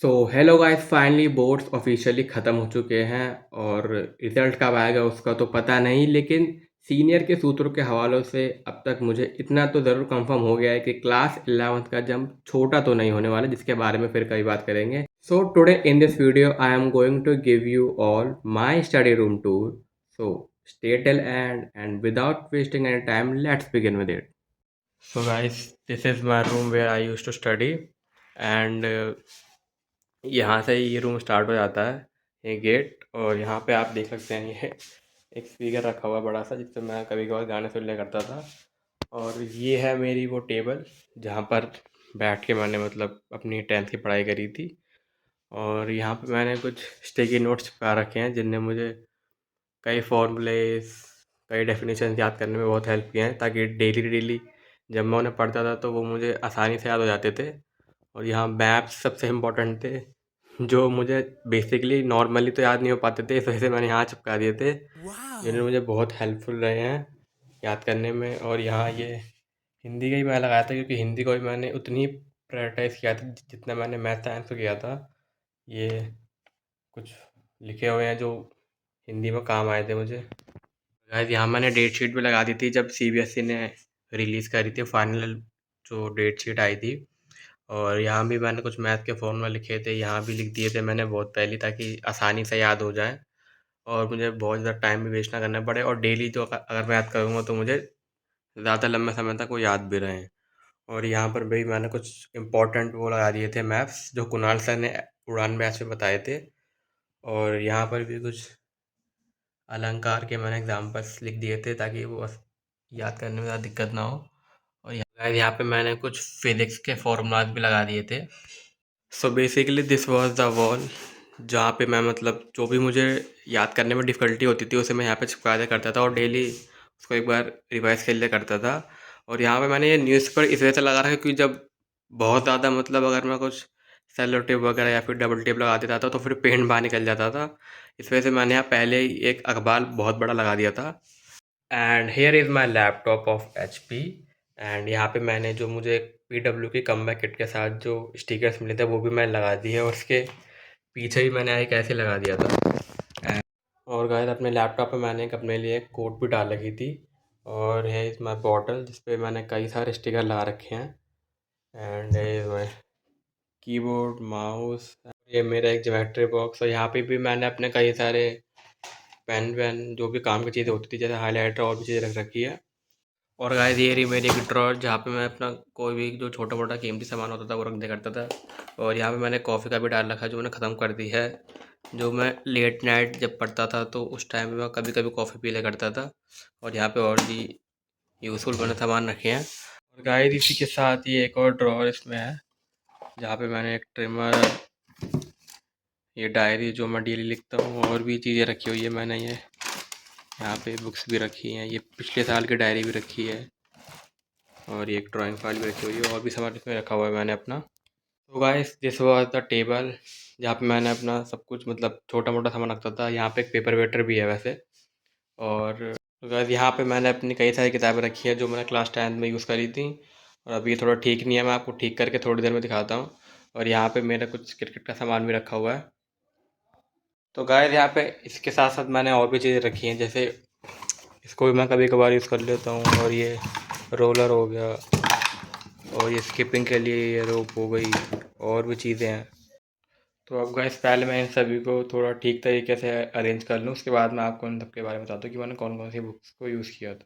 So hello guys, finally boards officially ख़त्म हो चुके हैं और रिजल्ट कब आएगा उसका तो पता नहीं। लेकिन सीनियर के सूत्रों के हवालों से अब तक मुझे इतना तो ज़रूर कंफर्म हो गया है कि क्लास 11th का जंप छोटा तो नहीं होने वाला, जिसके बारे में फिर कभी बात करेंगे। So today in this video I am going to give you all my study room tour. So stay till end without wasting any time let's begin with it. So guys, this is my room where I use to study and यहाँ से ये room start हो जाता है, ये gate. और यहाँ पे आप देख सकते हैं, ये एक स्पीकर रखा हुआ है बड़ा सा, जिससे मैं कभी कभार गाने सुन लिया करता था। और ये है मेरी वो टेबल जहाँ पर बैठ के मैंने मतलब अपनी 10th की पढ़ाई करी थी। और यहाँ पे मैंने कुछ स्टिकी नोट्स चिपका रखे हैं, जिनने मुझे कई फॉर्मूलेस, कई डेफिनेशन याद करने में बहुत हेल्प किए हैं, ताकि डेली डेली जब मैं उन्हें पढ़ता था तो वो मुझे आसानी से याद हो जाते थे। और यहाँ मैप्स सबसे इम्पोर्टेंट थे, जो मुझे बेसिकली नॉर्मली तो याद नहीं हो पाते थे, इस वजह से मैंने यहाँ चिपका दिए थे, जिन्होंने मुझे बहुत हेल्पफुल रहे हैं याद करने में। और यहाँ ये हिंदी का ही मैं लगाया था, क्योंकि हिंदी को भी मैंने उतनी प्रायोरिटाइज़ किया था जितना मैंने मैथ साइंस को किया था। ये कुछ लिखे हुए हैं जो हिंदी में काम आए थे मुझे। गाइस, यहाँ मैंने डेट शीट भी लगा दी थी जब सीबीएसई ने रिलीज़ करी थी फाइनल जो डेट शीट आई थी। और यहाँ भी मैंने कुछ मैथ के फॉर्मूला लिखे थे, यहाँ भी लिख दिए थे मैंने बहुत पहले, ताकि आसानी से याद हो जाए और मुझे बहुत ज़्यादा टाइम भी वेस्ट ना करना पड़े। और डेली जो अगर मैं याद करूँगा तो मुझे ज़्यादा लंबे समय तक वो याद भी रहें। और यहाँ पर भी मैंने कुछ इम्पोर्टेंट वो लगा दिए थे मैप्स, जो कुणाल सर ने उड़ान बैच में बताए थे। और यहाँ पर भी कुछ अलंकार के मैंने एग्जाम्पल्स लिख दिए थे, ताकि वो याद करने में ज़्यादा दिक्कत ना हो। और यहाँ पे मैंने कुछ फिजिक्स के फॉर्मूलाज भी लगा दिए थे। So basically this was the wall जहाँ पे मैं मतलब जो भी मुझे याद करने में डिफ़िकल्टी होती थी उसे मैं यहाँ पे चिपका दिया करता था, और डेली उसको एक बार रिवाइज़ कर लिया करता था। और यहाँ पे मैंने ये न्यूज़पेपर इस वजह से लगा रखा है, क्योंकि जब बहुत ज़्यादा मतलब अगर मैं कुछ सेलो टेप वगैरह या फिर डबल टेप लगा देता था तो फिर पेन बाहर निकल जाता था। इस वजह से मैंने यहाँ पहले ही एक अखबार बहुत बड़ा लगा दिया था। And here is my laptop off HP। And यहाँ पे मैंने जो मुझे PW की कमबैक किट के साथ जो स्टिकर्स मिले थे वो भी मैंने लगा दिए, और उसके पीछे भी मैंने एक ऐसे लगा दिया था। और गाइस, अपने लैपटॉप पे मैंने एक अपने लिए एक कोट भी डाल रखी थी। और है इज़ माई बॉटल, जिस पे मैंने कई सारे स्टिकर लगा रखे हैं। And is my keyboard, mouse, ये मेरा एक ज्योमेट्री बॉक्स। और यहाँ पे भी मैंने अपने कई सारे पेन वैन जो भी काम की चीज़ें होती थी, जैसे हाईलाइटर और भी चीज़ें रख रखी है। और गाइस, ये रही मेरी एक ड्रॉअर, जहाँ पे मैं अपना कोई भी जो छोटा मोटा कीमती सामान होता था वो रख दिया करता था। और यहाँ पे मैंने कॉफ़ी का भी डाल रखा है, जो मैंने ख़त्म कर दी है। जो मैं लेट नाइट जब पढ़ता था तो उस टाइम में मैं कभी कभी कॉफ़ी पी लिया करता था। और यहाँ पे और भी यूज़फुल मैंने सामान रखे हैं। और गाइस, इसी के साथ ही एक और ड्रॉअर इसमें है, जहाँ पे मैंने एक ट्रिमर, ये डायरी जो मैं डेली लिखता हूँ, और भी चीज़ें रखी हुई है मैंने। ये यहाँ पे बुक्स भी रखी हैं, ये पिछले साल की डायरी भी रखी है, और ये एक ड्राइंग फाइल भी रखी हुई है, और भी सामान इसमें रखा हुआ है मैंने अपना। तो guys, this was the table जहाँ पे मैंने अपना सब कुछ मतलब छोटा मोटा सामान रखता था। यहाँ पे एक पेपर वेटर भी है वैसे। और तो गाइस, यहाँ पे मैंने अपनी कई सारी किताबें रखी हैं जो मैंने क्लास 10th में यूज़ करी थी। और अभी ये थोड़ा ठीक नहीं है, मैं आपको ठीक करके थोड़ी देर में दिखाता हूँ। और यहाँ पे मेरा कुछ क्रिकेट का सामान भी रखा हुआ है। तो गाइस, यहाँ पे इसके साथ साथ मैंने और भी चीज़ें रखी हैं, जैसे इसको भी मैं कभी कभार यूज़ कर लेता हूँ। और ये रोलर हो गया, और ये स्किपिंग के लिए ये रोप हो गई, और भी चीज़ें हैं। तो अब गाइस, पहले मैं इन सभी को थोड़ा ठीक तरीके से अरेंज कर लूँ, उसके बाद मैं आपको इन सब के बारे में बताता हूँ कि मैंने कौन कौन सी बुक्स को यूज़ किया था।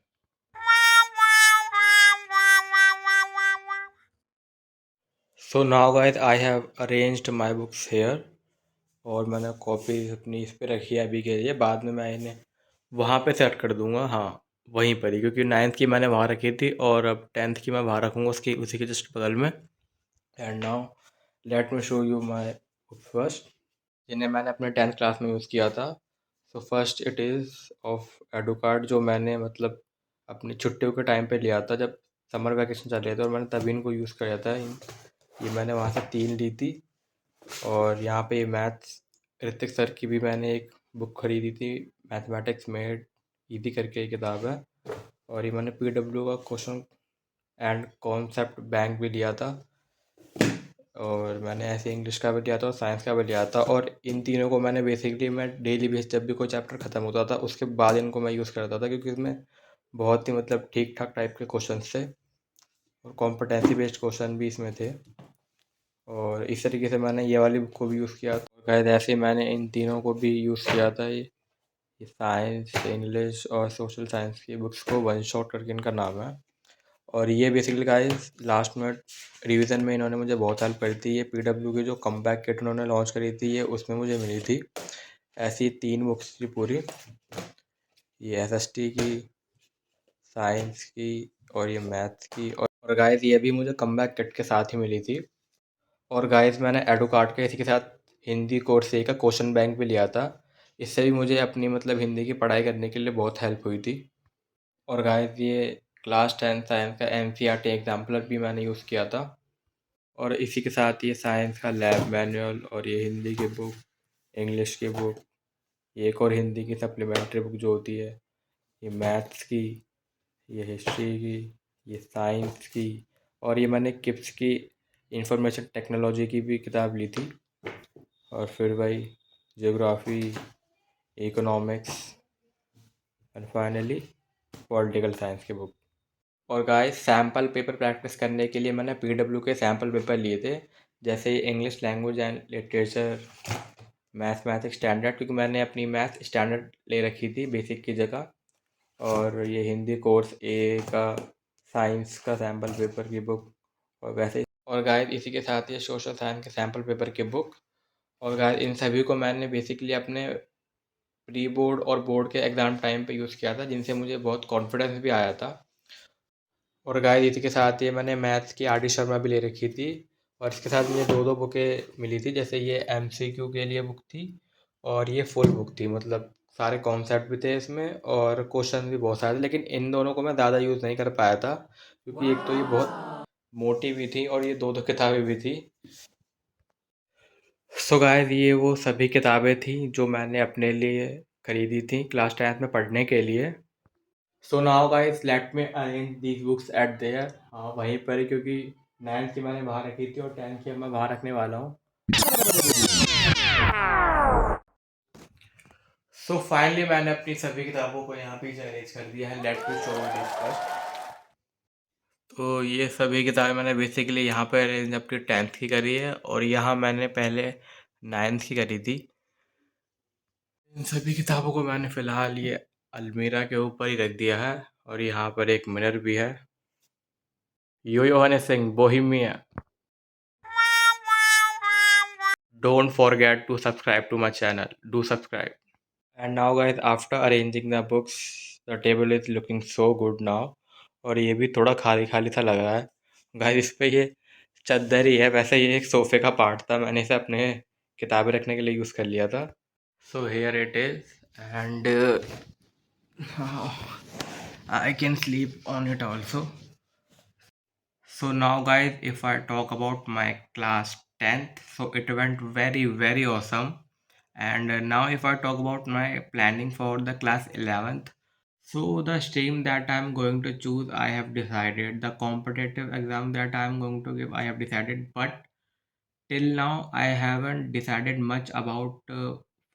So now guys, I have arranged my books here. और मैंने कॉपी अपनी इस पे रखी है अभी के लिए, बाद में मैं इन्हें वहाँ पे सेट कर दूँगा, हाँ वहीं पर ही, क्योंकि 9th की मैंने वहाँ रखी थी और अब 10th की मैं वहाँ रखूँगा उसकी उसी के जस्ट बगल में। And now let me show you my books first, जिन्हें मैंने अपने 10th क्लास में यूज़ किया था। So first it is of Educart, जो मैंने मतलब अपनी छुट्टियों के टाइम पे लिया था जब समर वैकेशन चल रहे थे, और मैंने तभी इनको यूज़ किया था। ये मैंने वहाँ से 3 ली थी। और यहाँ पे मैथ्स ऋतिक सर की भी मैंने एक बुक खरीदी थी, मैथमेटिक्स मेड ईजी करके एक किताब है। और ये मैंने PW का क्वेश्चन एंड कॉन्सेप्ट बैंक भी लिया था। और मैंने ऐसे इंग्लिश का भी लिया था और साइंस का भी लिया था, और इन तीनों को मैंने बेसिकली मैं डेली बेस जब भी कोई चैप्टर ख़त्म होता था उसके बाद इनको मैं यूज़ करता था, क्योंकि इसमें बहुत ही मतलब ठीक ठाक टाइप के क्वेश्चन थे और कॉम्पिटेंसी बेस्ड क्वेश्चन भी इसमें थे। और इस तरीके से मैंने ये वाली बुक को भी यूज़ किया था। शायद ऐसे ही मैंने इन तीनों को भी यूज़ किया था। ये साइंस, इंग्लिश और सोशल साइंस की बुक्स को वन शॉट करके इनका नाम है। और ये basically guys last minute revision में इन्होंने मुझे बहुत हेल्प करी थी। ये पीडब्ल्यू की जो कमबैक किट उन्होंने लॉन्च करी थी, ये उसमें मुझे मिली थी। ऐसी 3 बुक्स थी पूरी, ये एसएसटी की, साइंस की और ये मैथ्स की। और गाइस ये भी मुझे कमबैक किट के साथ ही मिली थी। और गाइस मैंने एडुकार्ड के इसी के साथ हिंदी कोर्स ए का क्वेश्चन बैंक भी लिया था। इससे भी मुझे अपनी मतलब हिंदी की पढ़ाई करने के लिए बहुत हेल्प हुई थी। और गाइस ये क्लास 10 साइंस का एनसीईआरटी एग्जाम्पलर भी मैंने यूज़ किया था। और इसी के साथ ये साइंस का लैब मैनुअल और ये हिंदी की बुक, इंग्लिश की बुक, ये एक और हिंदी की सप्लीमेंट्री बुक जो होती है, ये मैथ्स की, ये हिस्ट्री की, ये साइंस की, और ये मैंने किप्स की इंफॉर्मेशन टेक्नोलॉजी की भी किताब ली थी। और फिर भाई geography, economics and finally political science की बुक। और गाइस सैम्पल पेपर प्रैक्टिस करने के लिए मैंने पीडब्ल्यू के सैम्पल पेपर लिए थे, जैसे English language and literature, mathematics standard, क्योंकि मैंने अपनी मैथ स्टैंडर्ड ले रखी थी बेसिक की जगह। और ये हिंदी कोर्स ए का साइंस का सैम्पल पेपर की बुक, और वैसे ही। और गाइस इसी के साथ ये सोशल साइंस के सैम्पल पेपर की बुक। और गाइस इन सभी को मैंने बेसिकली अपने प्री बोर्ड और बोर्ड के एग्ज़ाम टाइम पे यूज़ किया था, जिनसे मुझे बहुत कॉन्फिडेंस भी आया था। और गाइस इसी के साथ ये मैंने मैथ्स की आर डी शर्मा भी ले रखी थी। और इसके साथ मुझे 2-2 बुकें मिली थी, जैसे ये एमसीक्यू के लिए बुक थी और ये फुल बुक थी, मतलब सारे कॉन्सेप्ट भी थे इसमें और क्वेश्चन भी बहुत सारे थे। लेकिन इन दोनों को मैं ज़्यादा यूज़ नहीं कर पाया था, क्योंकि एक तो ये बहुत मोटी भी थी और ये 2-2 किताबें भी थी। सो गाइस ये वो सभी किताबें थी जो मैंने अपने लिए खरीदी थी क्लास 10th में पढ़ने के लिए। सो now guys let me arrange these books at there, हाँ वहीं पर ही, क्योंकि 9th की मैंने बाहर रखी थी और 10th की अब मैं बाहर रखने वाला हूँ। सो फाइनली मैंने अपनी सभी किताबों को यहाँ पे अरेंज कर दिया है। Late me show this first. तो ये सभी किताबें मैंने बेसिकली यहाँ पर अरेंज अपनी 10th की करी है, और यहाँ मैंने पहले 9th की करी थी। इन सभी किताबों को मैंने फ़िलहाल ये अलमीरा के ऊपर ही रख दिया है, और यहाँ पर एक मिरर भी है। Yo Yo Honey Singh Bohemia. Don't forget to subscribe to my channel. Do subscribe. And now guys, after arranging the books, the table is looking so good now. और ये भी थोड़ा खाली खाली सा लग रहा है गाइस। इस पे ये चद्दर ही है, वैसे ये एक सोफे का पार्ट था, मैंने इसे अपने किताबें रखने के लिए यूज़ कर लिया था। So here it is and I can sleep on it also. So now guys, if I talk about my class 10th, so it went very awesome. And now if I talk about my planning for the class 11th, so the stream that I'm going to choose, I have decided. The competitive exam that I'm going to give, I have decided. But till now, I haven't decided much about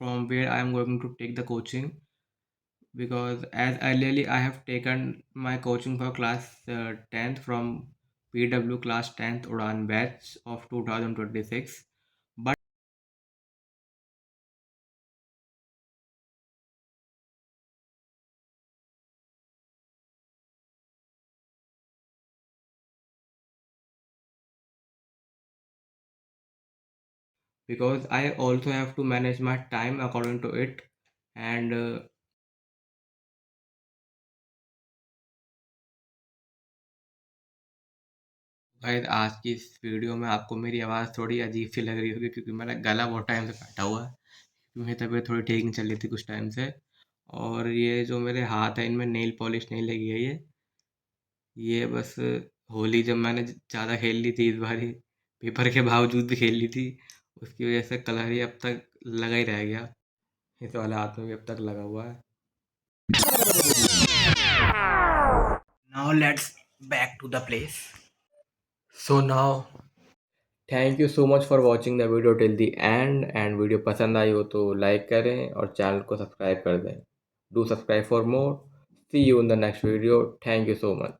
from where I'm going to take the coaching, because as earlier I have taken my coaching for class 10th from PW class 10th Udan batch of 2026. But because I also have to manage my time according to it, and guys आज की इस video में आपको मेरी आवाज़ थोड़ी अजीब सी लग रही होगी, क्योंकि मेरा गला बहुत टाइम से फटा हुआ है, क्योंकि मेरी तबीयत थोड़ी ठीक नहीं चल रही थी कुछ टाइम से। और ये जो मेरे हाथ है इनमें नेल पॉलिश नहीं लगी है, ये बस होली जब मैंने ज़्यादा खेल ली थी इस बारी, पेपर के बावजूद भी खेल ली थी, उसकी वजह से कलर ही अब तक लगा ही रह गया। इस वाले हाथ में भी अब तक लगा हुआ है। Now let's back to the place. So now thank you so much for watching the video till the end video पसंद आई हो तो लाइक करें और चैनल को सब्सक्राइब कर दें। Do subscribe for more. See you in the next video. Thank you so much.